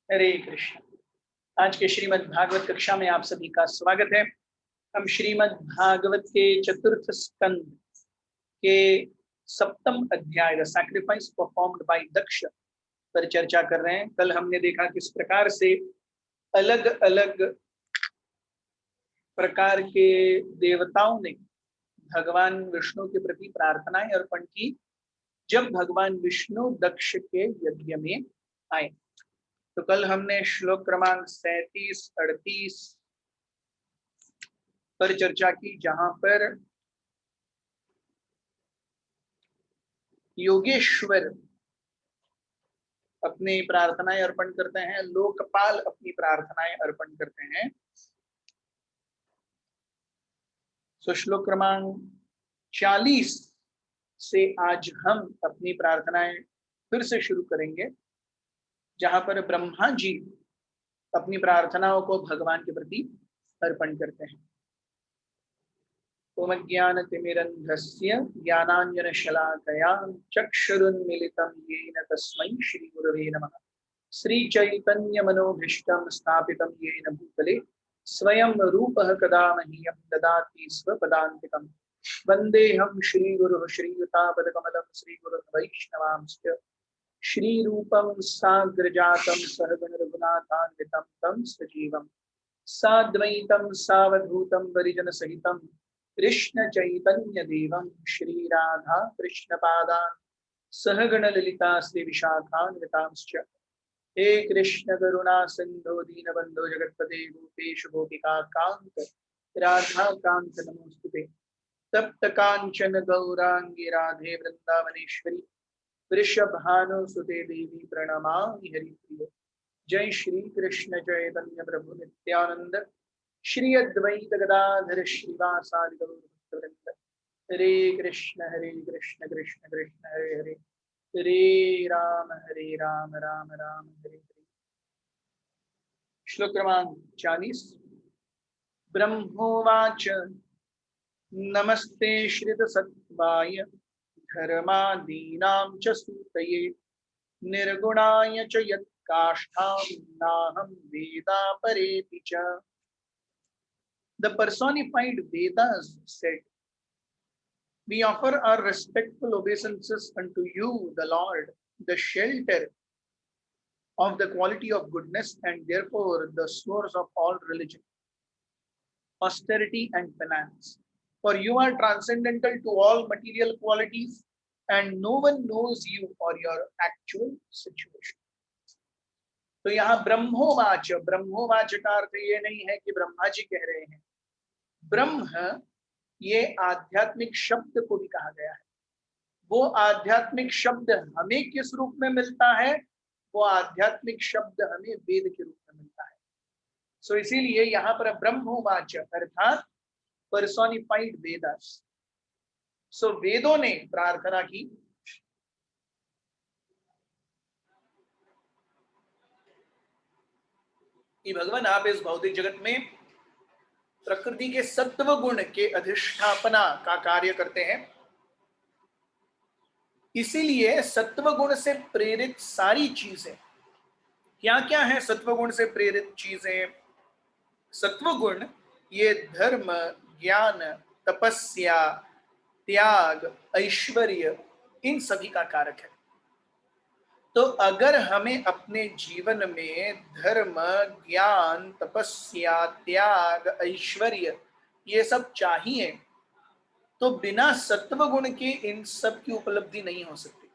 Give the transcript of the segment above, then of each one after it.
हरे कृष्ण। आज के श्रीमद् भागवत कक्षा में आप सभी का स्वागत है। हम श्रीमद् भागवत के चतुर्थ स्कंद के सप्तम अध्याय द सैक्रिफाइस परफॉर्म्ड बाय दक्ष पर चर्चा कर रहे हैं। कल हमने देखा किस प्रकार से अलग अलग प्रकार के देवताओं ने भगवान विष्णु के प्रति प्रार्थनाएं अर्पण की जब भगवान विष्णु दक्ष के यज्ञ में आए। तो कल हमने श्लोक क्रमांक 37-38 पर चर्चा की, जहां पर योगेश्वर अपनी प्रार्थनाएं अर्पण करते हैं, लोकपाल अपनी प्रार्थनाएं अर्पण करते हैं। तो श्लोक क्रमांक 40 से आज हम अपनी प्रार्थनाएं फिर से शुरू करेंगे, जहां पर ब्रह्मा जी अपनी प्रार्थनाओं को भगवान के प्रति अर्पण करते हैं। ओम ज्ञानतिमिरन्धस्य ज्ञानाञ्जनशलाकया चक्षुरुन्मीलितं येन तस्मै श्रीगुरवे नमः। श्रीचैतन्यमनोभीष्टं स्थापितं येन भूतले स्वयं रूपः कदा मह्यं ददाति स्वपदान्तिकम्। वन्देऽहं श्रीगुरुः श्रीयुतापदकमलं श्रीगुरुं वैष्णवांश्च श्रीरूपं साग्रजातं सहगण रघुनाथान्वितं तं सजीवं साद्वैतं सावधूतं परिजनसहितं कृष्ण चैतन्य देवं श्री राधा कृष्ण पादान सहगण ललिता श्री विशाखान्वितांश्च। हे कृष्ण करुणा सिंधु दीनबंधो जगत्पते गोपेश गोपिका कांत राधा कांत नमोस्तुते। तप्त कांचन गौरांगी राधे वृंदावनेश्वरी वृषभानुसुते देवी प्रणमामि हरिप्रिय। जय श्री कृष्ण चैतन्य प्रभु नित्यानंद श्री अद्वैत गदाधर श्रीवासादि गौरभक्तवृंद। हरे कृष्ण कृष्ण कृष्ण हरे हरे, हरे राम राम राम हरे हरे। श्लोक क्रमांक 40। ब्रह्मोवाच नमस्ते श्रितसत्त्वाय धर्मादीनां च सूतये निर्गुणाय च यत्काष्ठां नाहं वेदापरेति च। The personified Vedas said, "We offer our respectful obeisances unto you, the Lord, the shelter of the quality of goodness and therefore the source of all religion, austerity and finance. For you are transcendental to all material qualities and no one knows you or your actual situation." तो यहाँ ब्रह्मोवाच, ब्रह्मोवाच का अर्थ ये नहीं है कि ब्रह्मा जी कह रहे हैं। ब्रह्म ये आध्यात्मिक शब्द को भी कहा गया है। वो आध्यात्मिक शब्द हमें किस रूप में मिलता है? वो आध्यात्मिक शब्द हमें वेद के रूप में मिलता है। सो इसीलिए यहाँ पर ब्रह्मोवाच अर्थात पर्सोनिफाइड वेदास। सो वेदों ने प्रार्थना की कि भगवान आप इस भौतिक जगत में प्रकृति के सत्व गुण के अधिष्ठापना का कार्य करते हैं, इसीलिए सत्व गुण से प्रेरित सारी चीजें, क्या क्या है सत्व गुण से प्रेरित चीजें? सत्व गुण ये धर्म, ज्ञान, तपस्या, त्याग, ऐश्वर्य, इन सभी का कारक है। तो अगर हमें अपने जीवन में धर्म, ज्ञान, तपस्या, त्याग, ऐश्वर्य ये सब चाहिए, तो बिना सत्व गुण के इन सब की उपलब्धि नहीं हो सकती।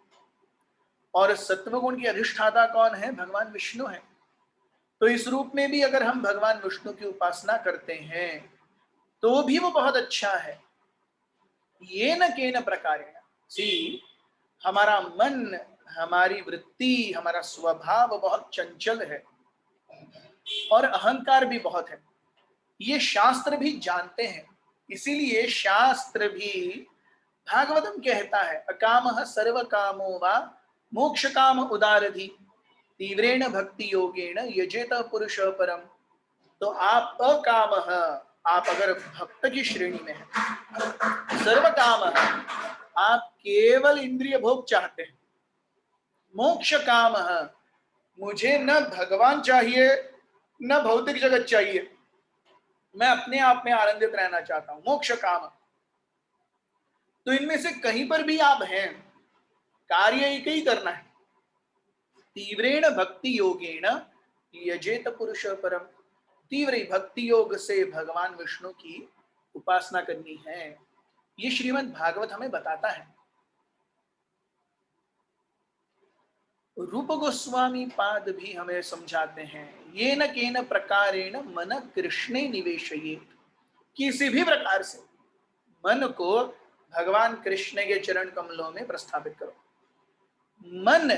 और सत्व गुण की अधिष्ठाता कौन है? भगवान विष्णु है। तो इस रूप में भी अगर हम भगवान विष्णु की उपासना करते हैं तो भी वो बहुत अच्छा है। ये न केन प्रकारेण, सी हमारा मन, हमारी वृत्ति, हमारा स्वभाव बहुत चंचल है और अहंकार भी बहुत है। ये शास्त्र भी जानते हैं, इसीलिए शास्त्र भी भागवतम कहता है, अकामः सर्व कामो वा मोक्ष काम उदारधि तीव्रेण भक्ति योगेण यजेत पुरुष परम। तो आप अकामः, आप अगर भक्त की श्रेणी में हैं, सर्व कामः आप केवल इंद्रिय भोग चाहते हैं, मोक्ष कामः मुझे न भगवान चाहिए न भौतिक जगत चाहिए, मैं अपने आप में आनंदित रहना चाहता हूं, मोक्ष काम। तो इनमें से कहीं पर भी आप हैं, कार्य एक ही करना है। तीव्रेण भक्ति योगेण यजेत पुरुष परम। तीव्र भक्ति योग से भगवान विष्णु की उपासना करनी है, ये श्रीमद् भागवत हमें बताता है। रूप गोस्वामी पाद भी हमें समझाते हैं, ये न केन प्रकारेण मन कृष्णे निवेशयेत। किसी भी प्रकार से मन को भगवान कृष्ण के चरण कमलों में प्रस्थापित करो। मन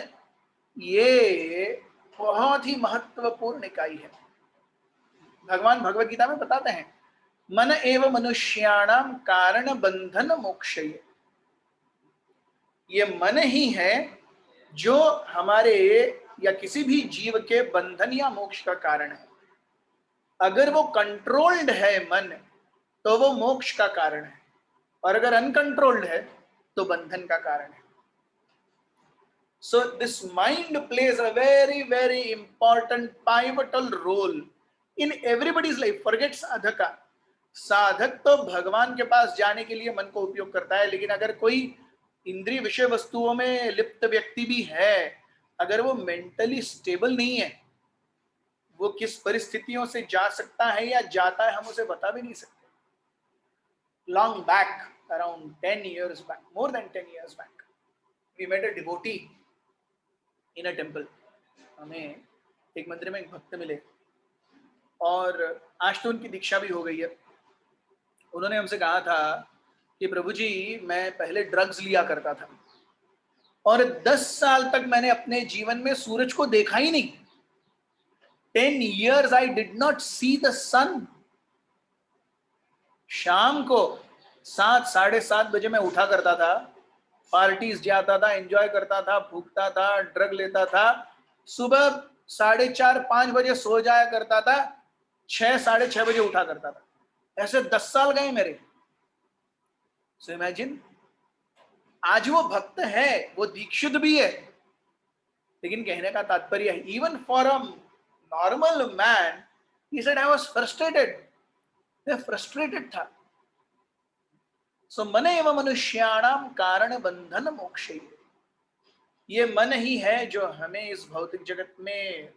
ये बहुत ही महत्वपूर्ण इकाई है। भगवान भगवत गीता में बताते हैं, मन एव मनुष्याणाम कारण बंधन मोक्षये। ये मन ही है जो हमारे या किसी भी जीव के बंधन या मोक्ष का कारण है। अगर वो कंट्रोल्ड है मन, तो वो मोक्ष का कारण है, और अगर अनकंट्रोल्ड है तो बंधन का कारण है। So this mind plays a very important pivotal role in everybody's life. Forget sadhaka, साधक तो भगवान के पास जाने के लिए मन को उपयोग करता है, लेकिन अगर कोई इंद्रिय विषय वस्तुओं में लिप्त व्यक्ति भी है, अगर वो मेंटली स्टेबल नहीं है, वो किस परिस्थितियों से जा सकता है या जाता है हम उसे बता भी नहीं सकते। Long back, around 10 years back, more than 10 years back, we met a devotee in a temple. हमें एक मंदिर में एक भक्त मिले और आज तो उनकी दीक्षा भी हो गई है। उन्होंने हमसे कहा था कि प्रभु जी, मैं पहले ड्रग्स लिया करता था और 10 साल तक मैंने अपने जीवन में सूरज को देखा ही नहीं। 10 years I did not see the sun. शाम को 7 साढ़े 7 बजे मैं उठा करता था, पार्टीज जाता था, एंजॉय करता था, भूखता था, ड्रग लेता था, सुबह 4:30 5 बजे सो जाया करता था, 6 साढ़े 6 बजे उठा करता था। ऐसे 10 साल गए मेरे। सो इमेजिन, आज वो भक्त है, वो दीक्षित भी है, लेकिन कहने का तात्पर्य है, even for a normal man, he said I was frustrated, मैं फ्रस्ट्रेटेड था। सो मन एवं मनुष्याणाम कारण बंधन मोक्षे। ये मन ही है जो हमें इस भौतिक जगत में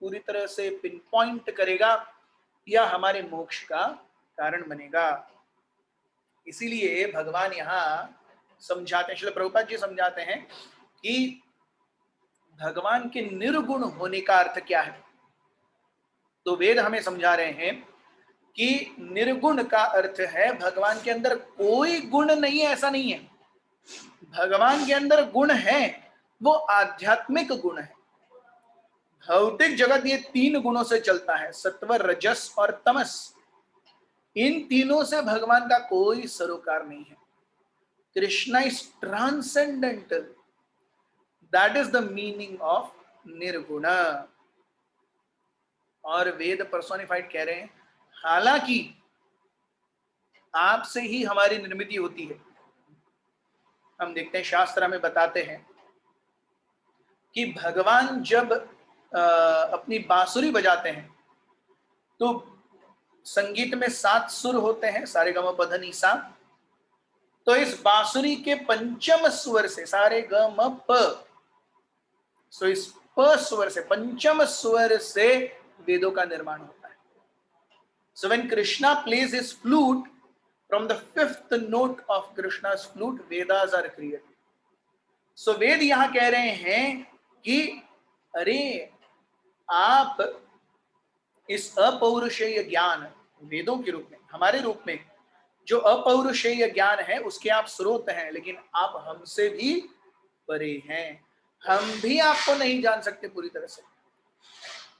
पूरी तरह से पिन पॉइंट करेगा या हमारे मोक्ष का कारण बनेगा। इसीलिए भगवान यहाँ समझाते हैं, श्रील प्रभुपाद जी समझाते हैं कि भगवान के निर्गुण होने का अर्थ क्या है। तो वेद हमें समझा रहे हैं कि निर्गुण का अर्थ है भगवान के अंदर कोई गुण नहीं है, ऐसा नहीं है। भगवान के अंदर गुण है, वो आध्यात्मिक गुण है। भौतिक जगत ये 3 गुणों से चलता है, सत्व, रजस और तमस। इन तीनों से भगवान का कोई सरोकार नहीं है। Krishna is transcendental, that is the meaning of निर्गुण। और वेद पर्सोनिफाइड कह रहे हैं, हालांकि आपसे ही हमारी निर्मिति होती है। हम देखते हैं, शास्त्र हमें बताते हैं कि भगवान जब अपनी बांसुरी बजाते हैं तो संगीत में 7 सुर होते हैं, सारे गम पध नि सा। तो इस बांसुरी के पंचम स्वर से, सारे ग म प, सो इस प स्वर से, पंचम स्वर से वेदों का निर्माण होता है। So when Krishna plays his flute, from the 5th note of Krishna's flute, Vedas are created. सो वेद यहां कह रहे हैं कि अरे, आप इस अपौरुषेय ज्ञान, वेदों के रूप में, हमारे रूप में जो अपौरुषेय ज्ञान है उसके आप स्रोत हैं, लेकिन आप हमसे भी परे हैं। हम भी आपको नहीं जान सकते पूरी तरह से।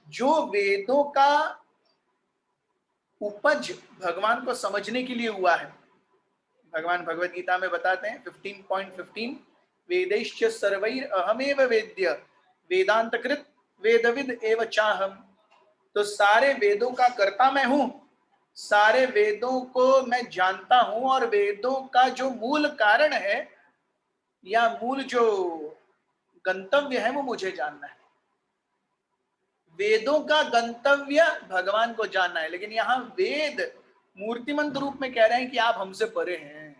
जो वेदों का उपज भगवान को समझने के लिए हुआ है, भगवान भगवत गीता में बताते हैं 15.15, वेदैश्च सर्वैर अहमेव वेद्य वेदांत कृत वेदविद एव चाहम। तो सारे वेदों का कर्ता मैं हूं, सारे वेदों को मैं जानता हूं, और वेदों का जो मूल कारण है या मूल जो गंतव्य है वो मुझे जानना है। वेदों का गंतव्य भगवान को जानना है, लेकिन यहाँ वेद मूर्तिमंत रूप में कह रहे हैं कि आप हमसे परे हैं।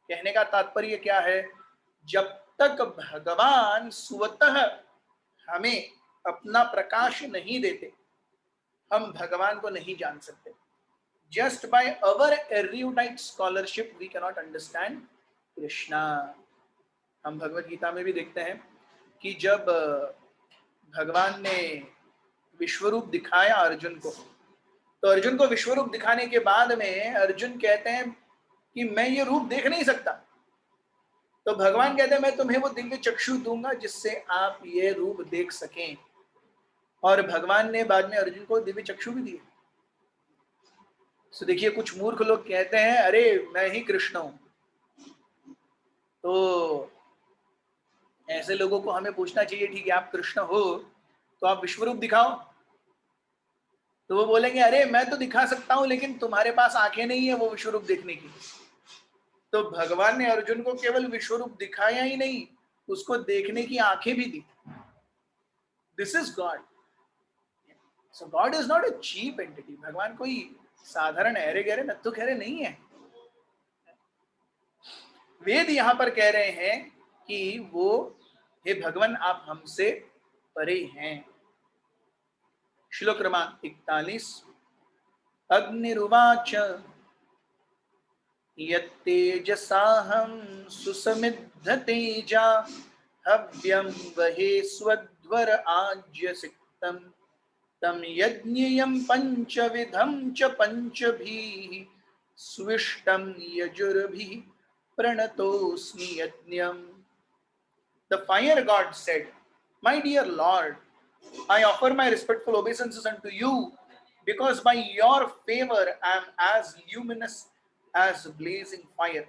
कहने का तात्पर्य क्या है? जब तक भगवान स्वतः हमें अपना प्रकाश नहीं देते, हम भगवान को नहीं जान सकते। Just by our erudite scholarship we cannot understand Krishna। हम भगवत गीता में भी देखते हैं कि जब भगवान ने विश्वरूप दिखाया अर्जुन को, तो अर्जुन को विश्वरूप दिखाने के बाद में अर्जुन कहते हैं कि मैं ये रूप देख नहीं सकता। तो भगवान कहते हैं मैं तुम्हें वो दिव्य चक्षु दूंगा जिससे आप ये रूप देख सकें। और भगवान ने बाद में अर्जुन को दिव्य चक्षु भी दिए। तो देखिए, कुछ मूर्ख लोग कहते हैं अरे मैं ही कृष्ण हूं। तो ऐसे लोगों को हमें पूछना चाहिए, ठीक है आप कृष्ण हो तो आप विश्वरूप दिखाओ। तो वो बोलेंगे अरे मैं तो दिखा सकता हूं लेकिन तुम्हारे पास आंखें नहीं है वो विश्वरूप देखने की। तो भगवान ने अर्जुन को केवल विश्वरूप दिखाया ही नहीं, उसको देखने की आंखें भी दी। This is God. So God is not a cheap entity. भगवान कोई साधारण अरे गहरे नत्थु खैरे नहीं है। वेद यहां पर कह रहे हैं कि वो हे भगवान आप हमसे परे हैं। श्लोक क्रमांक 41। अग्निरुवाच यत्तेजसाहं सुसमिद्ध तेजा हव्यं वहे स्वध्वर आज्यसिक्तम् तम यज्ञयं पंचविधं च पंचभिः स्विष्टं यजुर्भिः प्रणतोऽस्मि यज्ञम्। The fire god said, my dear Lord, I offer my respectful obeisances unto you because by your favor I am as luminous as blazing fire,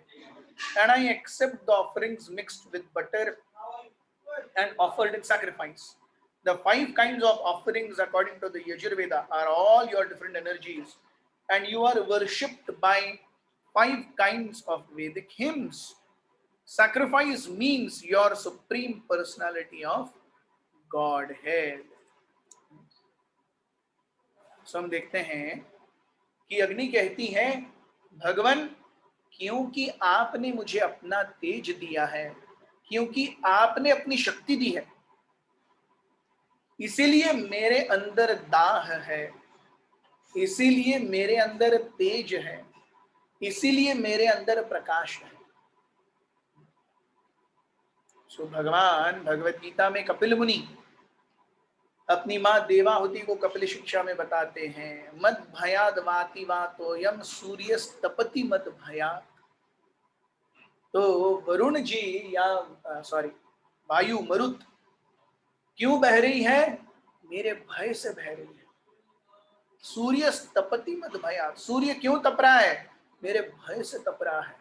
and I accept the offerings mixed with butter and offered in sacrifice. The 5 kinds of offerings according to the Yajurveda are all your different energies, and you are worshipped by 5 kinds of Vedic hymns. Sacrifice means your supreme personality of Godhead. So हम देखते हैं कि अग्नि कहती है भगवान क्योंकि आपने मुझे अपना तेज दिया है, क्योंकि आपने अपनी शक्ति दी है, इसीलिए मेरे अंदर दाह है, इसीलिए मेरे अंदर तेज है, इसीलिए मेरे अंदर प्रकाश है। सो भगवान भगवत गीता में कपिल मुनि अपनी मां देवाहुति को कपिल शिक्षा में बताते हैं, मद भयाद वाति वातो यम सूर्य तपति मत भयात। तो वरुण जी या सॉरी वायु मरुत क्यों बह रही है? मेरे भय से बह रही है। सूर्य तपति मत भयात, सूर्य क्यों तप रहा है? मेरे भय से तप रहा है।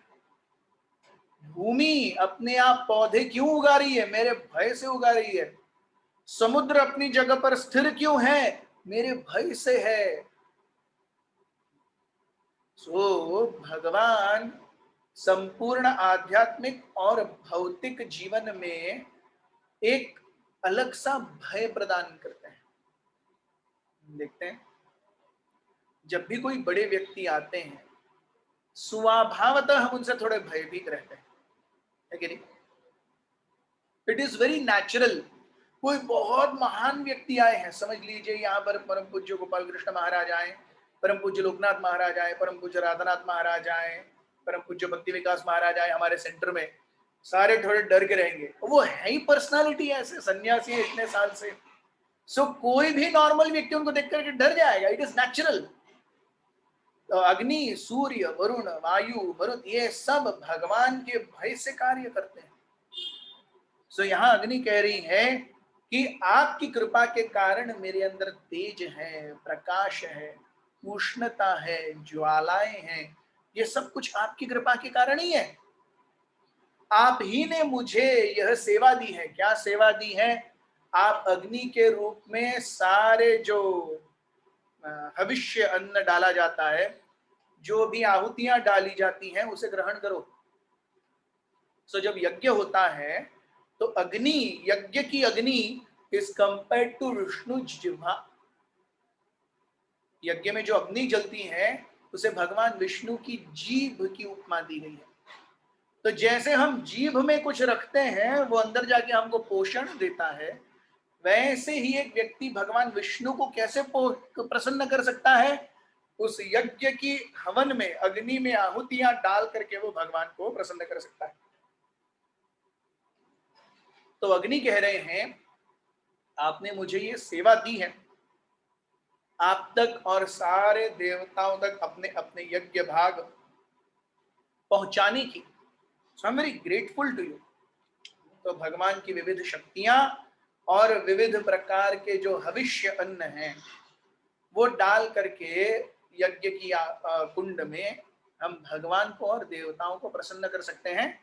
भूमि अपने आप पौधे क्यों उगा रही है? मेरे भय से उगा रही है। समुद्र अपनी जगह पर स्थिर क्यों है? मेरे भय से है। सो भगवान संपूर्ण आध्यात्मिक और भौतिक जीवन में एक अलग सा भय प्रदान करते हैं। देखते हैं जब भी कोई बड़े व्यक्ति आते हैं स्वभावतः हम उनसे थोड़े भयभीत रहते हैं, है कि नहीं? It is very natural. कोई बहुत महान व्यक्ति आए हैं, समझ लीजिए यहाँ पर परम पूज्य गोपाल कृष्ण महाराज आए, परम पूज्य लोकनाथ महाराज आए, परम पूज्य राधानाथ महाराज आए, परम पूज्य भक्ति विकास महाराज आए हमारे सेंटर में, सारे थोड़े डर के रहेंगे। वो है ही पर्सनालिटी ऐसे, सन्यासी है इतने साल से। सो कोई भी नॉर्मल व्यक्ति उनको देख करके डर जाएगा। It is natural. तो अग्नि, सूर्य, वरुण, वायु, मरुत ये सब भगवान के भय से कार्य करते हैं। सो यहाँ अग्नि कह रही है कि आपकी कृपा के कारण मेरे अंदर तेज है, प्रकाश है, उष्णता है, ज्वालाएं हैं। ये सब कुछ आपकी कृपा के कारण ही है। आप ही ने मुझे यह सेवा दी है। क्या सेवा दी है? आप अग्नि के रूप में सारे जो हविष्य अन्न डाला जाता है, जो भी आहुतियां डाली जाती हैं, उसे ग्रहण करो। सो जब यज्ञ होता है तो अग्नि, यज्ञ की अग्नि इज कंपेयर्ड टू विष्णु जिह्वा। यज्ञ में जो अग्नि जलती है उसे भगवान विष्णु की जीभ की उपमा दी गई है। तो जैसे हम जीभ में कुछ रखते हैं वो अंदर जाके हमको पोषण देता है, वैसे ही एक व्यक्ति भगवान विष्णु को कैसे प्रसन्न कर सकता है? उस यज्ञ की हवन में, अग्नि में आहुतियां डाल करके वो भगवान को प्रसन्न कर सकता है। तो अग्नि कह रहे हैं आपने मुझे ये सेवा दी है, आप तक और सारे देवताओं तक अपने अपने यज्ञ भाग पहुंचाने की, so I am very grateful to you. तो भगवान की विविध शक्तियां और विविध प्रकार के जो हविष्य अन्न हैं वो डाल करके यज्ञ की कुंड में हम भगवान को और देवताओं को प्रसन्न कर सकते हैं।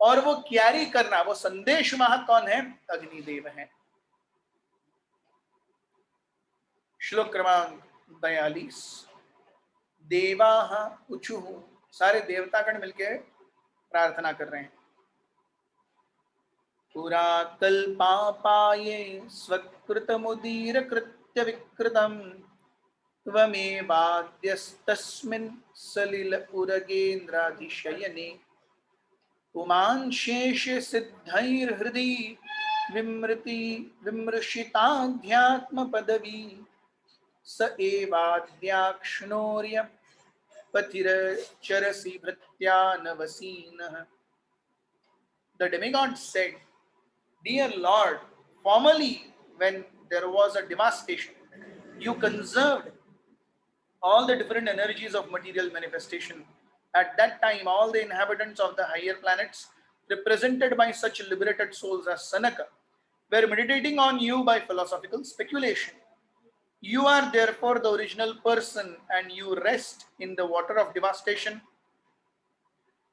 और वो क्यारी करना, वो संदेश वाहक कौन है? अग्निदेव है। श्लोक क्रमांक 42। देवाः उचुः, सारे देवतागण मिलकर प्रार्थना कर रहे हैं। पुरा कल्पापाये स्वकृतमुदीर कृत्य विकृतम् त्वमेवाद्यस्तस्मिन् सलिल उरगेन्द्राधिशयने पुमांशेष सिद्धैर्हृदि विमृशिताध्यात्म पदवी स एवाद्याक्ष्णोर्य पथिरचरसि भृत्यानवसीनः। The demigod said, Dear Lord, formerly when there was a devastation, you conserved all the different energies of material manifestation. At that time, all the inhabitants of the higher planets, represented by such liberated souls as Sanaka, were meditating on you by philosophical speculation. You are therefore the original person, and you rest in the water of devastation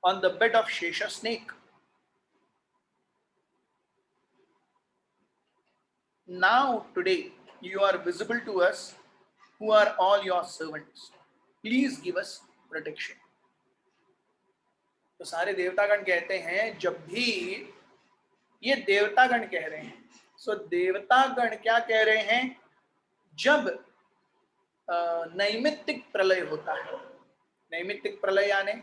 on the bed of Shesha snake. Now, today, you are visible to us, who are all your servants. Please give us protection. तो सारे देवतागण कहते हैं, जब भी ये देवतागण कह रहे हैं, सो देवतागण क्या कह रहे हैं? जब नैमित्तिक प्रलय होता है, नैमित्तिक प्रलय यानी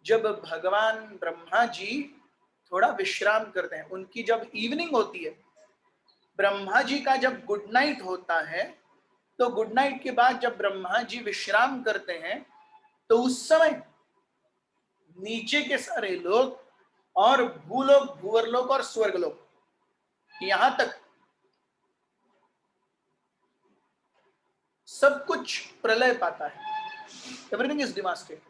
जब भगवान ब्रह्मा जी थोड़ा विश्राम करते हैं, उनकी जब इवनिंग होती है, ब्रह्मा जी का जब गुड नाइट होता है, तो गुड नाइट के बाद जब ब्रह्मा जी विश्राम करते हैं, तो उस समय नीचे के सारे लोग और भूलोक, भूवरलोक और स्वर्गलोक, यहां तक सब कुछ प्रलय पाता है। Everything is devastated.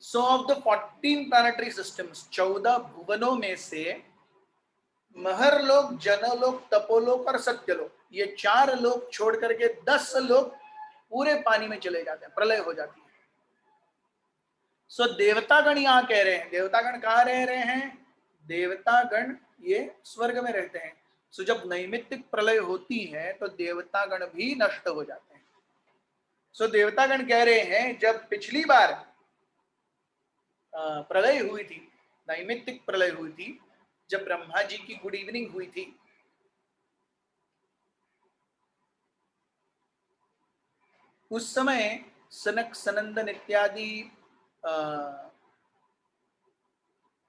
So of the 14 planetary systems, 14 भुवनों में से महरलोक, जनलोक, तपोलोक और सत्यलोक, ये 4 लोग छोड़ करके 10 लोग पूरे पानी में चले जाते हैं, प्रलय हो जाती है। सो देवतागण यहां कह रहे हैं, देवतागण कहां रह रहे हैं? देवतागण ये स्वर्ग में रहते हैं। सो जब नैमित्तिक प्रलय होती है तो देवतागण भी नष्ट हो जाते हैं। सो देवतागण कह रहे हैं, जब पिछली बार प्रलय हुई थी, नैमित्तिक प्रलय हुई थी, जब ब्रह्मा जी की गुड इवनिंग हुई थी, उस समय सनक, सनंदन इत्यादि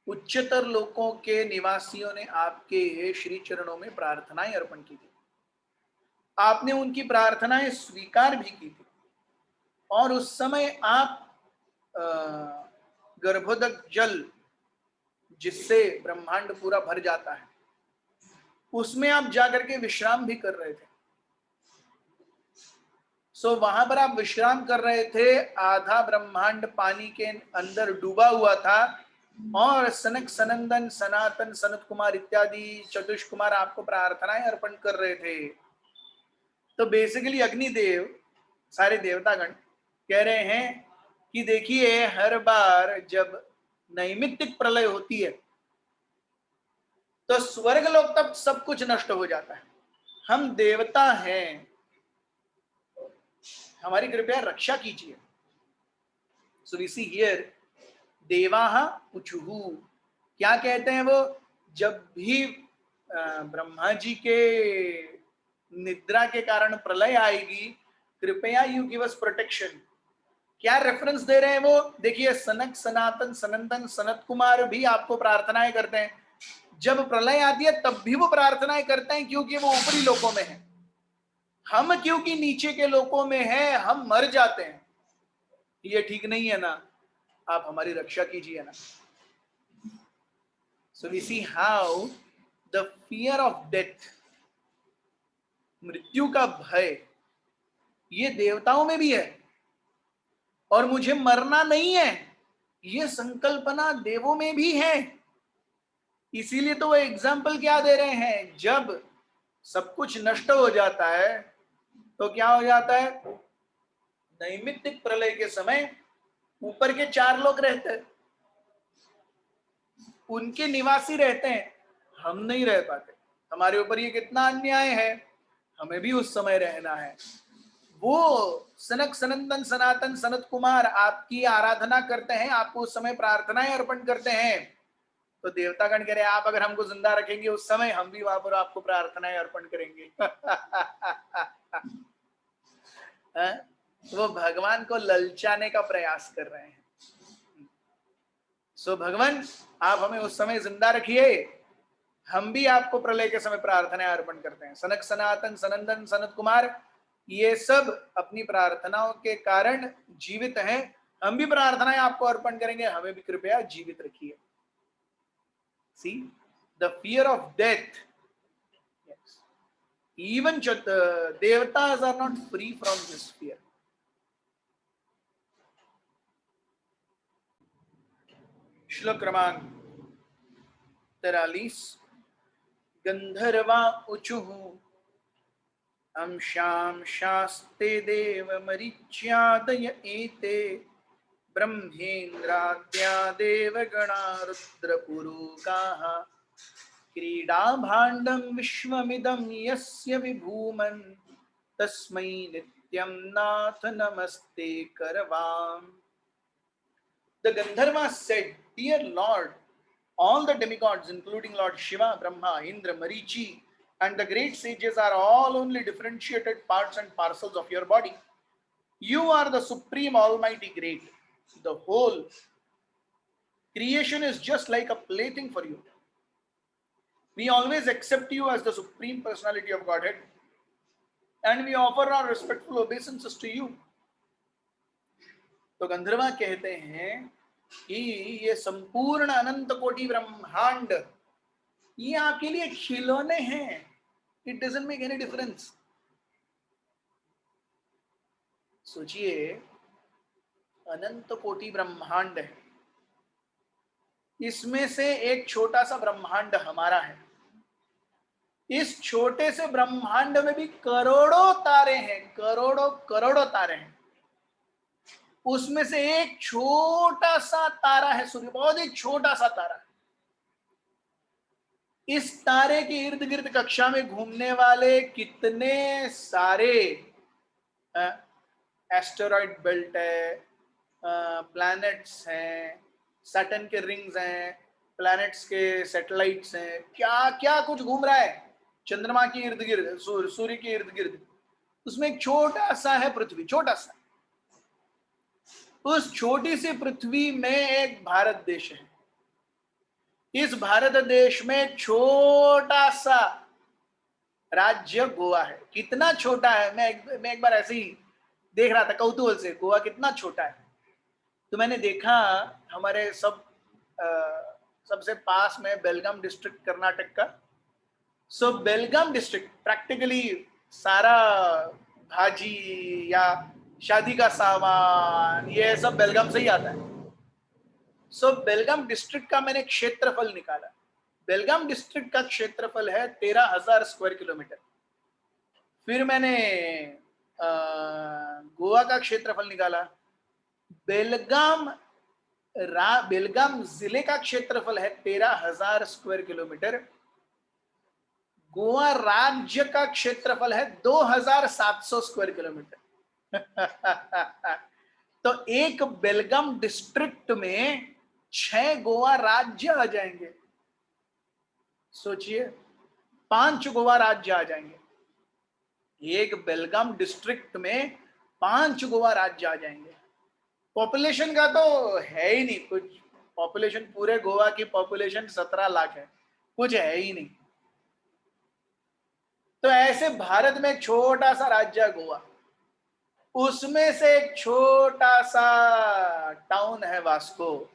उच्चतर लोकों के निवासियों ने आपके श्री चरणों में प्रार्थनाएं अर्पण की थी। आपने उनकी प्रार्थनाएं स्वीकार भी की थी, और उस समय आप गर्भोदक जल, जिससे ब्रह्मांड पूरा भर जाता है, उसमें आप जाकर के विश्राम भी कर रहे थे। सो वहां पर आप विश्राम कर रहे थे, आधा ब्रह्मांड पानी के अंदर डूबा हुआ था, और सनक, सनंदन, सनातन, सनत कुमार इत्यादि चतुष कुमार आपको प्रार्थनाएं अर्पण कर रहे थे। तो बेसिकली अग्निदेव, सारे देवतागण कह रहे हैं कि देखिए, हर बार जब नैमित्तिक प्रलय होती है तो स्वर्गलोक तक सब कुछ नष्ट हो जाता है। हम देवता हैं, हमारी कृपया रक्षा कीजिए। सो वी सी हियर देवाः उचुः, क्या कहते हैं वो? जब भी ब्रह्मा जी के निद्रा के कारण प्रलय आएगी, कृपया यू गिव अस प्रोटेक्शन। क्या रेफरेंस दे रहे हैं वो? देखिए, सनक सनातन सनंदन सनत कुमार भी आपको प्रार्थनाएं करते हैं। जब प्रलय आती है तब भी वो प्रार्थनाएं करते हैं, क्योंकि वो ऊपरी लोकों में है। हम क्योंकि नीचे के लोकों में हैं, हम मर जाते हैं। ये ठीक नहीं है ना, आप हमारी रक्षा कीजिए ना। So we see how the fear of death, मृत्यु का भय, ये देवताओं में भी है और मुझे मरना नहीं है, ये संकल्पना देवों में भी है। इसीलिए तो वो एग्जाम्पल क्या दे रहे हैं, जब सब कुछ नष्ट हो जाता है तो क्या हो जाता है? नैमित्तिक प्रलय के समय ऊपर के 4 लोग रहते हैं, उनके निवासी रहते हैं, हम नहीं रह पाते। हमारे ऊपर ये कितना अन्याय है, हमें भी उस समय रहना है। वो सनक सनंदन सनातन सनत कुमार आपकी आराधना करते हैं, आपको उस समय प्रार्थनाएं अर्पण करते हैं। तो देवतागण कह रहे आप अगर हमको जिंदा रखेंगे उस समय, हम भी वहां पर आपको प्रार्थनाएं अर्पण करेंगे। वो भगवान को ललचाने का प्रयास कर रहे हैं। सो भगवान, आप हमें उस समय जिंदा रखिए, हम भी आपको प्रलय के समय प्रार्थनाएं अर्पण करते हैं। सनक सनातन सनंदन सनत कुमार ये सब अपनी प्रार्थनाओं के कारण जीवित हैं, हम भी प्रार्थनाएं आपको अर्पण करेंगे, हमें भी कृपया जीवित रखिए। See the fear of death, even devatas are not free from this fear. श्लोक क्रमांक 43। गंधर्वा ऊचुः अंशां शास्ते देव मरीच्यादय एते ब्रह्मेन्द्राद्या देवगणा रुद्रपुरुकाः क्रीडा भाण्डं विश्वमिदं यस्य विभूमन् तस्मै नित्यं नाथ नमस्ते करवाम। The Gandharva said, Dear Lord, all the demigods, including Lord Shiva, Brahma, Indra, Marichi, and the great sages are all only differentiated parts and parcels of your body. You are the supreme, almighty, great. The whole creation is just like a plaything for you. We always accept you as the supreme personality of Godhead, and we offer our respectful obeisances to you. तो गंधर्वा कहते हैं कि ये संपूर्ण अनंत कोटि ब्रह्मांड ये आपके लिए खिलौने हैं। It doesn't make any difference. सोचिए, अनंत कोटि ब्रह्मांड है, इसमें से एक छोटा सा ब्रह्मांड हमारा है। इस छोटे से ब्रह्मांड में भी करोड़ों तारे हैं, करोड़ों करोड़ों तारे हैं। उसमें से एक छोटा सा तारा है सूर्य, बहुत ही छोटा सा तारा है। इस तारे के इर्द गिर्द कक्षा में घूमने वाले कितने सारे एस्टेरॉइड बेल्ट है, प्लैनेट्स हैं, सैटर्न के रिंग्स हैं, प्लैनेट्स के सैटेलाइट्स हैं, क्या क्या कुछ घूम रहा है चंद्रमा के इर्द गिर्द, सूर्य के इर्द गिर्द। उसमें एक छोटा सा है पृथ्वी, छोटा सा। उस छोटी सी पृथ्वी में एक भारत देश है। इस भारत देश में छोटा सा राज्य गोवा है। कितना छोटा है, मैं एक बार ऐसे ही देख रहा था कौतूहल से, गोवा कितना छोटा है। तो मैंने देखा हमारे सबसे पास में बेलगाम डिस्ट्रिक्ट कर्नाटक का। सो बेलगाम डिस्ट्रिक्ट प्रैक्टिकली सारा भाजी या शादी का सामान ये सब बेलगाम से ही आता है। सो बेलगाम डिस्ट्रिक्ट का मैंने क्षेत्रफल निकाला। बेलगाम डिस्ट्रिक्ट का क्षेत्रफल है 13,000 स्क्वायर किलोमीटर। फिर मैंने गोवा का क्षेत्रफल निकाला। बेलगाम जिले का क्षेत्रफल है 13,000 स्क्वायर किलोमीटर। गोवा राज्य का क्षेत्रफल है 2,700 स्क्वायर किलोमीटर। तो एक बेलगाम डिस्ट्रिक्ट में 6 गोवा राज्य आ जाएंगे। सोचिए, 5 गोवा राज्य आ जाएंगे। एक बेलगाम डिस्ट्रिक्ट में 5 गोवा राज्य आ जाएंगे। पॉपुलेशन का तो है ही नहीं कुछ, पॉपुलेशन पूरे गोवा की पॉपुलेशन 17 लाख है, कुछ है ही नहीं। तो ऐसे भारत में एक छोटा सा राज्य है गोवा, उसमें से एक छोटा सा टाउन है वास्को,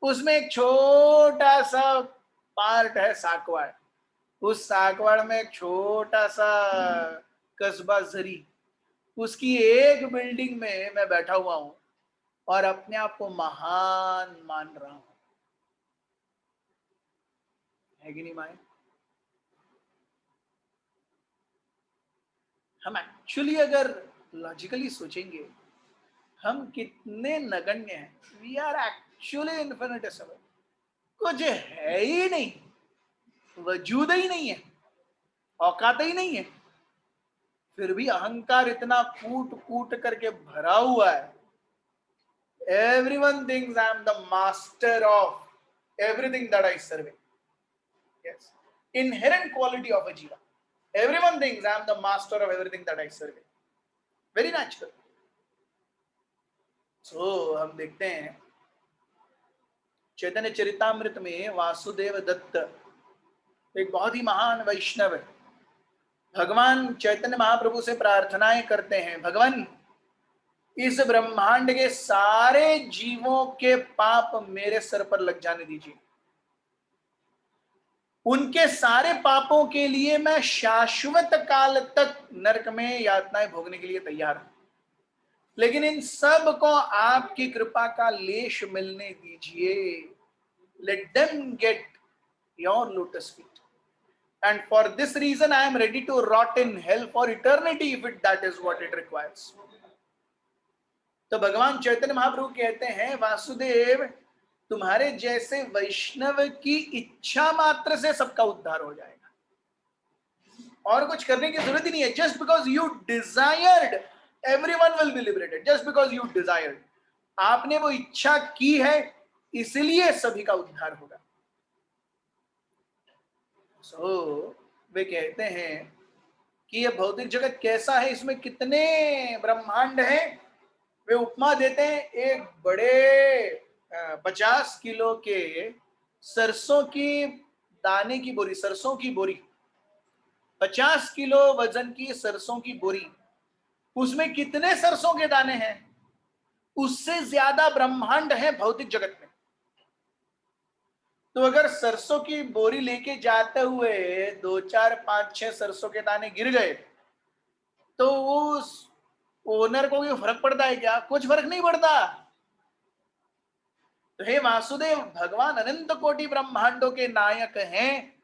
उसमें एक छोटा सा पार्ट है साकवाड़, उस साकवाड़ में एक छोटा सा कस्बा जरी, उसकी एक बिल्डिंग में मैं बैठा हुआ हूं और अपने आप को महान मान रहा हूं। है कि नहीं माए? हम एक्चुअली अगर लॉजिकली सोचेंगे हम कितने नगण्य हैं। वी आर एक्चुअली इन्फिनिटेसिमल, कुछ है ही नहीं, वजूद ही नहीं है, औकात ही नहीं है, फिर भी अहंकार इतना कूट कूट करके भरा हुआ है। Everyone thinks I am the master of everything that I survey. Yes, inherent quality of a jiva. Everyone thinks I am the master of everything that I survey. Very natural. So हम देखते हैं चैतन्य चरितामृत में वासुदेव दत्त एक बहुत ही महान वैष्णव है। भगवान चैतन्य महाप्रभु से प्रार्थनाएं करते हैं, भगवान इस ब्रह्मांड के सारे जीवों के पाप मेरे सर पर लग जाने दीजिए, उनके सारे पापों के लिए मैं शाश्वत काल तक नरक में यातनाएं भोगने के लिए तैयार हूं, लेकिन इन सब को आपकी कृपा का लेश मिलने दीजिए। Let them get your lotus feet, and for this reason I am ready to rot in hell for eternity if that is what it requires. तो भगवान चैतन्य महाप्रभु कहते हैं, वासुदेव तुम्हारे जैसे वैष्णव की इच्छा मात्र से सबका उद्धार हो जाएगा, और कुछ करने की जरूरत ही नहीं है। Just because you desired everyone will be liberated, just because you desired, आपने वो इच्छा की है इसलिए सभी का उद्धार होगा। वे कहते हैं कि यह भौतिक जगत कैसा है, इसमें कितने ब्रह्मांड हैं। वे उपमा देते हैं एक बड़े 50 किलो के सरसों की दाने की बोरी, सरसों की बोरी, 50 किलो वजन की सरसों की बोरी, उसमें कितने सरसों के दाने हैं, उससे ज्यादा ब्रह्मांड है भौतिक जगत में। तो अगर सरसों की बोरी लेके जाते हुए 2, 4, 5, 6 सरसों के दाने गिर गए तो उस ओनर को कोई फर्क पड़ता है क्या? कुछ फर्क नहीं पड़ता। तो हे वासुदेव, भगवान अनंत कोटि ब्रह्मांडों के नायक हैं,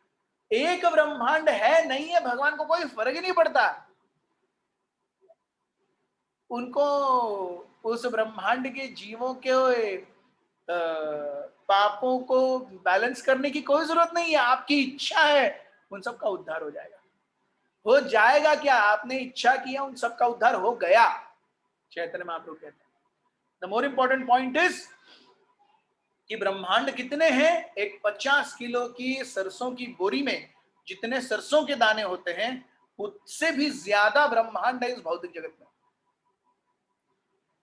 एक ब्रह्मांड है नहीं है, भगवान को कोई फर्क ही नहीं पड़ता। उनको उस ब्रह्मांड के जीवों के पापों को बैलेंस करने की कोई जरूरत नहीं है। आपकी इच्छा है उन सबका उद्धार हो जाएगा। हो जाएगा क्या? आपने इच्छा किया, उन सबका उद्धार हो गया। चैतन्य महाप्रभु कहते हैं the more important point is कि ब्रह्मांड कितने हैं। एक 50 किलो की सरसों की बोरी में जितने सरसों के दाने होते हैं उससे भी ज्यादा ब्रह्मांड है इस भौतिक जगत में,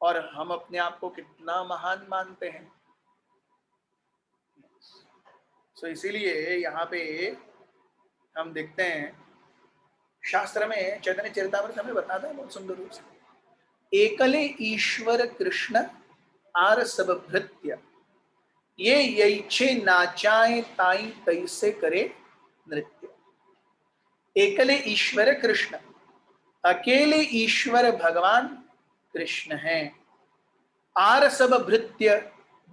और हम अपने आप को कितना महान मानते हैं। सो इसीलिए यहाँ पे हम देखते हैं शास्त्र में चैतन्य चरितामृत हमें बताता है बहुत सुंदर रूप से, एकले ईश्वर कृष्ण आर सब भृत्य, ये यैछे नाचाए ताई तैसे करे नृत्य। एकले ईश्वर कृष्ण, अकेले ईश्वर भगवान कृष्ण हैं, आर सब भृत्य,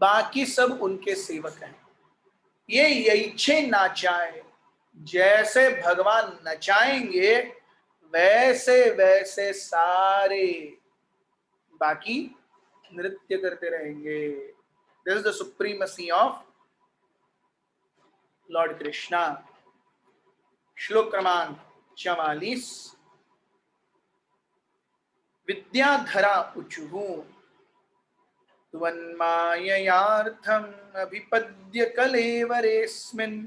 बाकी सब उनके सेवक हैं। ये यैछे नाचाए, जैसे भगवान नचाएंगे वैसे वैसे सारे बाकी नृत्य करते रहेंगे। This is the supremacy of Lord Krishna. श्लोक क्रमांक 44, विद्याधरा उचुहु त्वन्माययार्थम् अभिपद्य कलेवरेऽस्मिन्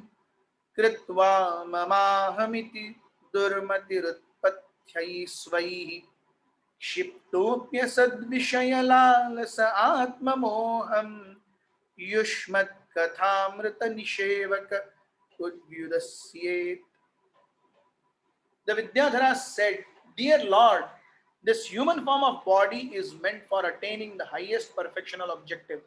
कृत्वा ममाहमिति दुर्मतिरुत्पत्त्यै स्वैः क्षिप्तोऽप्यसद्विषयलालस आत्ममोहम् युष्मत्कथामृतनिषेवक उद्युदस्येत्. The Vidyadhara said, Dear Lord, this human form of body is meant for attaining the highest perfectional objective.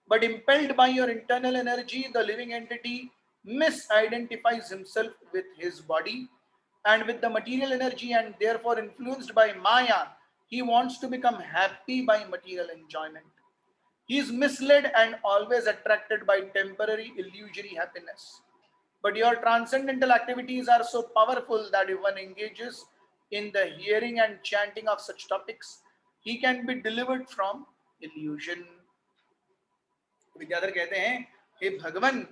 But impelled by your internal energy, the living entity misidentifies himself with his body and with the material energy, and therefore influenced by Maya, he wants to become happy by material enjoyment. He is misled and always attracted by temporary illusory happiness. But your transcendental activities are so powerful that if one engages in the hearing and chanting of such topics, he can be delivered from illusion. Vidyadhar कहते हैं, हे भगवान,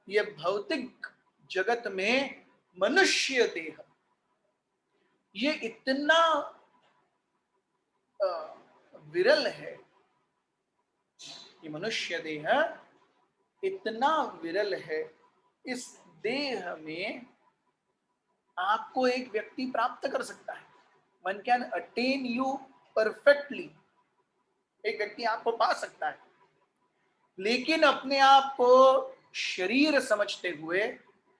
ये भौतिक जगत में मनुष्य देह ये इतना विरल है, ये मनुष्य देह इतना विरल है, इस देह में आपको एक व्यक्ति प्राप्त कर सकता है. One can attain you perfectly, एक व्यक्ति आपको पा सकता है, लेकिन अपने आप को शरीर समझते हुए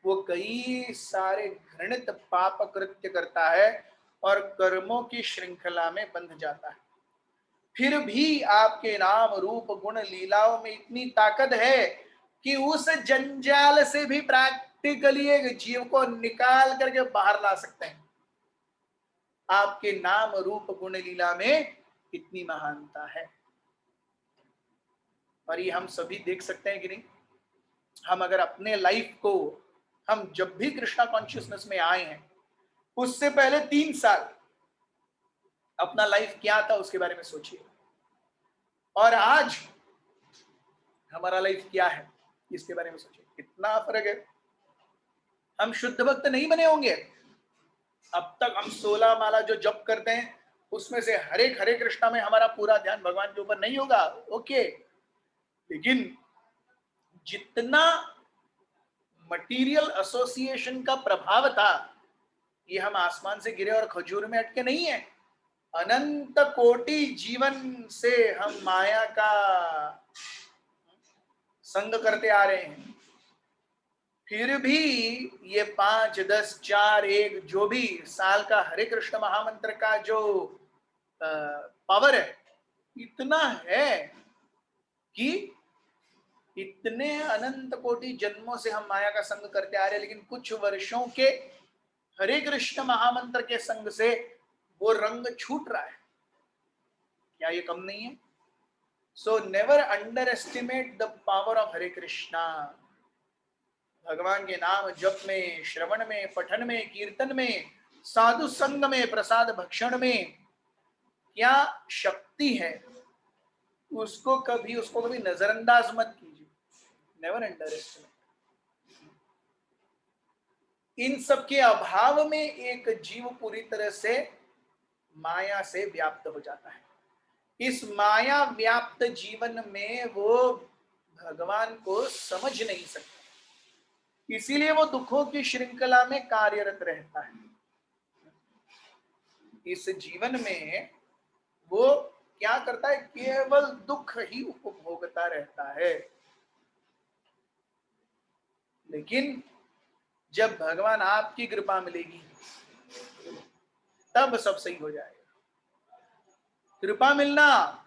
वो कई सारे घृणित पाप कृत्य करता है और कर्मों की श्रृंखला में बंध जाता है. फिर भी आपके नाम रूप गुण लीलाओं में इतनी ताकत है कि उस जंजाल से भी प्रैक्टिकली एक जीव को निकाल करके बाहर ला सकते हैं. आपके नाम रूप गुण लीला में इतनी महानता है. और ये हम सभी देख सकते हैं कि नहीं. हम अगर अपने लाइफ को, हम जब भी कृष्णा कॉन्शियसनेस में आए हैं उससे पहले 3 साल अपना लाइफ क्या था उसके बारे में सोचिए, और आज हमारा लाइफ क्या है इसके बारे में सोचिए. कितना फर्क है. हम शुद्ध भक्त नहीं बने होंगे. अब तक हम 16 माला जो जप करते हैं उसमें से हरे कृष्णा में हमारा पूरा ध्यान भगवान के ऊपर नहीं होगा, ओके. लेकिन जितना मटीरियल एसोसिएशन का प्रभाव था, ये हम आसमान से गिरे और खजूर में अटके नहीं है. अनंत कोटि जीवन से हम माया का संग करते आ रहे हैं. फिर भी ये 5, 10, 4, 1 जो भी साल का हरे कृष्ण महामंत्र का जो पावर है इतना है कि इतने अनंत कोटि जन्मों से हम माया का संग करते आ रहे हैं, लेकिन कुछ वर्षों के हरे कृष्ण महामंत्र के संग से वो रंग छूट रहा है. क्या ये कम नहीं है? So never underestimate the power of Hare Krishna. भगवान के नाम जप में, श्रवण में, पठन में, कीर्तन में, साधु संग में, प्रसाद भक्षण में क्या शक्ति है, उसको कभी नजरअंदाज मत कीजिए. Never under estimate. इन सब के अभाव में एक जीव पूरी तरह से माया से व्याप्त हो जाता है. इस माया व्याप्त जीवन में वो भगवान को समझ नहीं सकता, इसीलिए वो दुखों की श्रृंखला में कार्यरत रहता है. इस जीवन में वो क्या करता है, केवल दुख ही उपभोगता रहता है. लेकिन जब भगवान आपकी कृपा मिलेगी तब सब सही हो जाएगा. कृपा मिलना,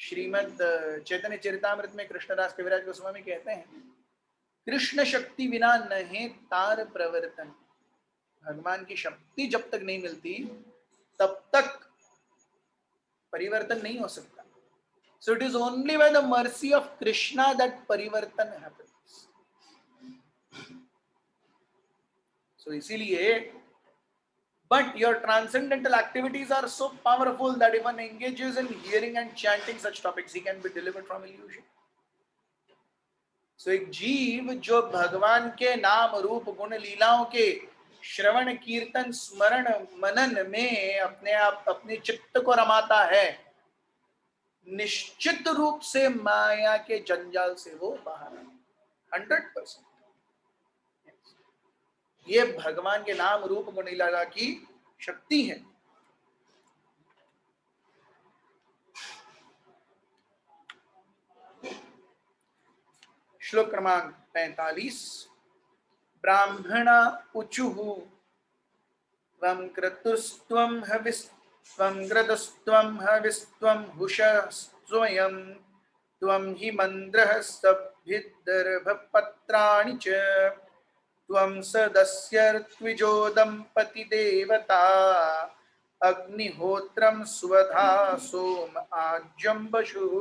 श्रीमद् चैतन्य चरितामृत में कृष्णदास कविराज गोस्वामी कहते हैं, कृष्ण शक्ति बिना नहीं तार प्रवर्तन. भगवान की शक्ति जब तक नहीं मिलती तब तक परिवर्तन नहीं हो सकता. So it is only by the mercy of Krishna that परिवर्तन हैपेंस. सो इसीलिए, but your transcendental activities are so powerful that if one engages in hearing and chanting such topics, he can be delivered from illusion. So एक जीव जो भगवान के नाम रूप गुण लीलाओं के श्रवण कीर्तन स्मरण मनन में अपने चित्त को रमाता है, निश्चित रूप से माया के जंजाल से वो बाहर 100%. ये भगवान के नाम रूप गुण लीला की शक्ति है। श्लोक क्रमांक 45। ब्राह्मणा ऊचुः त्वं क्रतुस्त्वं हविस्त्वं क्रतुस्त्वं हविस्त्वं हुषस्त्वयं त्वं हि मन्द्रः सभ्यदर्भपत्राणि च त्वं सदस्यर्त्विजो दम्पति देवता अग्निहोत्रं स्वधा सोम आज्यं वशुः।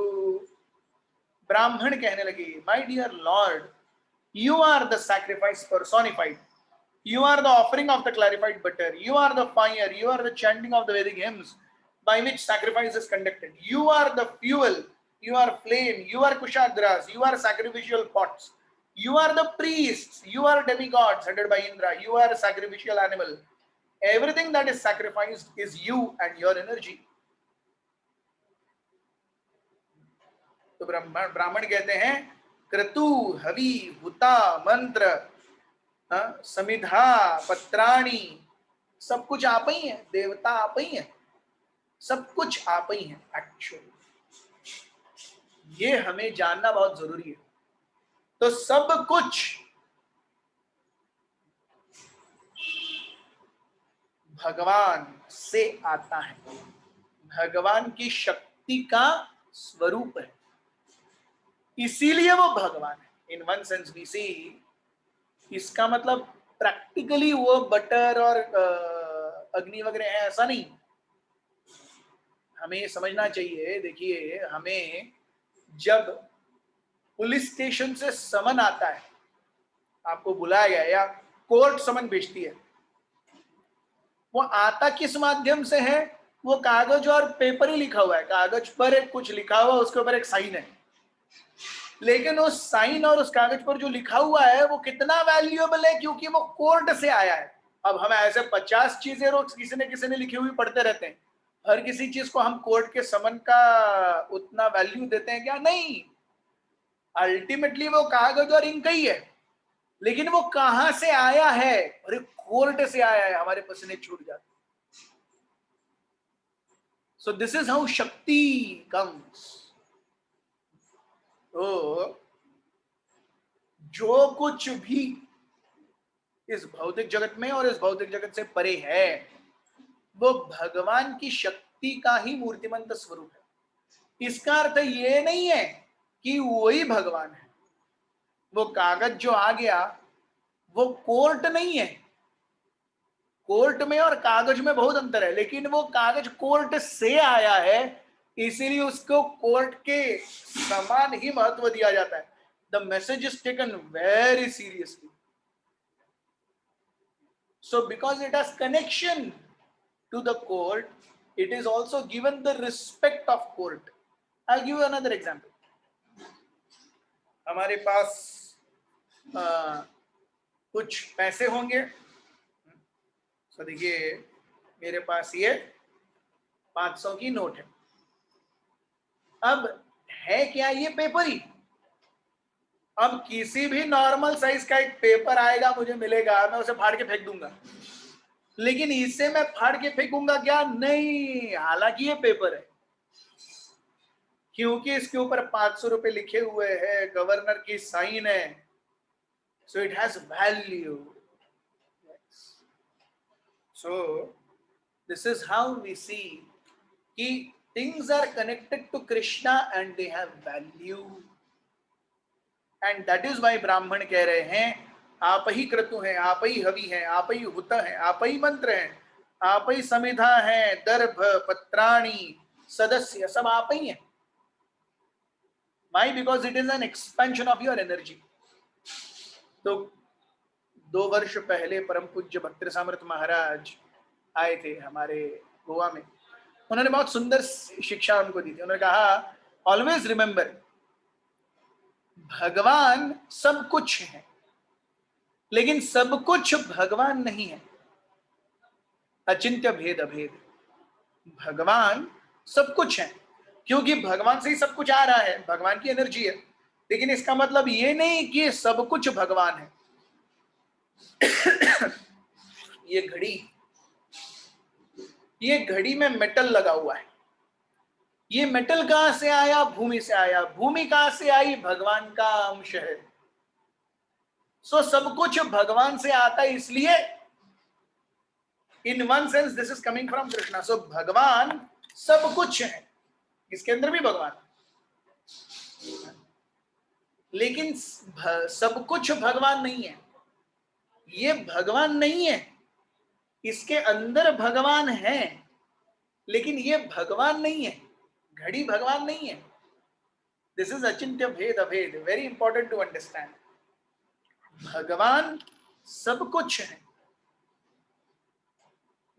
ब्राह्मण कहने लगे, my dear lord, you are the sacrifice personified, you are the offering of the clarified butter, you are the fire, you are the chanting of the Vedic hymns by which sacrifice is conducted, you are the fuel, you are flame, you are kushagras, you are sacrificial pots, you are the priests, you are demigods headed by Indra, you are a sacrificial animal. Everything that is sacrificed is you and your energy. तो ब्राह्मण कहते हैं क्रतु हवि हुता मंत्र समिधा पत्राणी सब कुछ आप ही है, देवता आप ही है, सब कुछ आप ही है। एक्चुअली ये हमें जानना बहुत जरूरी है। तो सब कुछ भगवान से आता है, भगवान की शक्ति का स्वरूप है, इसीलिए वो भगवान है। इन वन सेंस वी सी, इसका मतलब प्रैक्टिकली वो बटर और अग्नि वगैरह है ऐसा नहीं। हमें समझना चाहिए, देखिए हमें जब पुलिस स्टेशन से समन आता है, आपको बुलाया गया या कोर्ट समन भेजती है, वो आता किस माध्यम से है? वो कागज और पेपर ही लिखा हुआ है, कागज पर एक कुछ लिखा हुआ, उसके ऊपर एक साइन है, लेकिन उस साइन और उस कागज पर जो लिखा हुआ है वो कितना वैल्यूएबल है, क्योंकि वो कोर्ट से आया है। अब हम ऐसे 50 चीजें रोज किसी ने लिखी हुई पढ़ते रहते हैं, हर किसी चीज को हम कोर्ट के समन का उतना वैल्यू देते हैं क्या? नहीं। अल्टीमेटली वो कागज और इंक ही है, लेकिन वो कहां से आया है? अरे कोर्ट से आया है, हमारे पसीने छूट जाते। सो दिस इज हाउ शक्ति कम्स। तो जो कुछ भी इस भौतिक जगत में और इस भौतिक जगत से परे है, वो भगवान की शक्ति का ही मूर्तिमंत स्वरूप है। इसका अर्थ ये नहीं है कि वही भगवान है। वो कागज जो आ गया वो कोर्ट नहीं है, कोर्ट में और कागज में बहुत अंतर है, लेकिन वो कागज कोर्ट से आया है, इसीलिए उसको कोर्ट के समान ही महत्व दिया जाता है। The message is taken very seriously. So because it has connection to the court, it is also given the respect of court. I'll give you another example. हमारे पास कुछ पैसे होंगे, तो देखिए मेरे पास ये 500 की नोट है। अब है क्या? ये पेपर ही। अब किसी भी नॉर्मल साइज का एक पेपर आएगा, मुझे मिलेगा, मैं उसे फाड़ के फेंक दूंगा, लेकिन इससे मैं फाड़ के फेंकूंगा क्या? नहीं। हालांकि ये पेपर है, क्योंकि इसके ऊपर 500 रुपए लिखे हुए हैं, गवर्नर की साइन है, so it has value. So this is how we see कि things are connected to Krishna and they have value, and that is why ब्राह्मण कह रहे हैं आप ही क्रतु हैं, आप ही हवि हैं, आप ही हुत हैं, आप ही मंत्र हैं, आप ही समिधा हैं, दर्भ पत्राणी सदस्य सब आप ही हैं। Why? Because it is an expansion of your energy. तो 2 वर्ष पहले परम पूज्य भक्त सामर्थ महाराज आए थे हमारे गोवा में। उन्होंने बहुत सुंदर शिक्षा हमको दी थी। उन्होंने कहा ऑलवेज रिमेंबर, भगवान सब कुछ है, लेकिन सब कुछ भगवान नहीं है। अचिंत्य भेद अभेद, भगवान सब कुछ है, क्योंकि भगवान से ही सब कुछ आ रहा है, भगवान की एनर्जी है, लेकिन इसका मतलब ये नहीं कि सब कुछ भगवान है। ये घड़ी में मेटल लगा हुआ है। ये मेटल कहां से आया? भूमि से आया। भूमि कहां से आई? भगवान का अंश है। सो सब कुछ भगवान से आता है, इसलिए in one sense this is coming from Krishna. So भगवान सब कुछ है, इसके अंदर भी भगवान, लेकिन सब कुछ भगवान नहीं है। ये भगवान नहीं है, इसके अंदर भगवान है, लेकिन ये भगवान नहीं है। घड़ी भगवान नहीं है। दिस इज अचिंत्य भेद अभेद, वेरी इंपॉर्टेंट टू अंडरस्टैंड। भगवान सब कुछ है,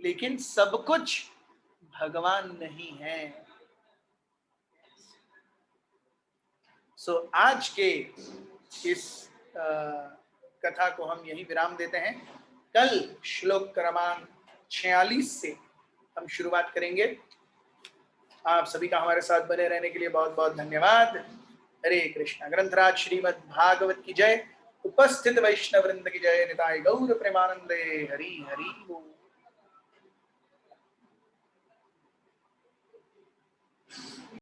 लेकिन सब कुछ भगवान नहीं है। सो आज के इस कथा को हम यही विराम देते हैं। कल श्लोक क्रमांक 46 से हम शुरुआत करेंगे। आप सभी का हमारे साथ बने रहने के लिए बहुत बहुत धन्यवाद। हरे कृष्णा। ग्रंथराज श्रीमद् भागवत की जय। उपस्थित वैष्णव वृंद की जय। निताय गौर प्रेमानंदे। हरि हरि बोल।